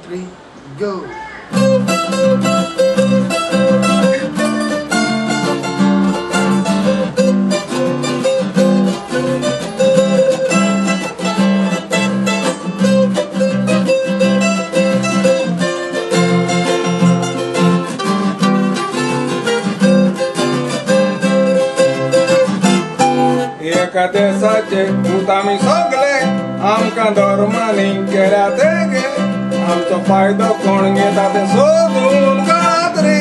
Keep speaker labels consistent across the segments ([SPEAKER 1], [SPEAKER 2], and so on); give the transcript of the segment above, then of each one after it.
[SPEAKER 1] 3, go!
[SPEAKER 2] एका देशाचे भूत आम्ही सगळे आमका धर्मानी केल्या तेगे आमचो फायदो कोण घेता ते सोदून काढत रे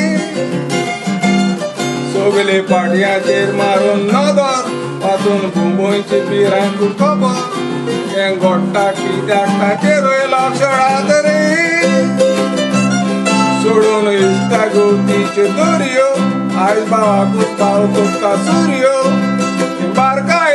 [SPEAKER 2] सगळे पाटयाचेर मारून नदर वाचून भुंबोयची पिरांक खबर हें घडटा कित्याक ताचेरूय लक्ष रात रे सोडून इश्टा गोतीचे दर्यो आयज भावाकूच पावतो का सूर्यो बारकाय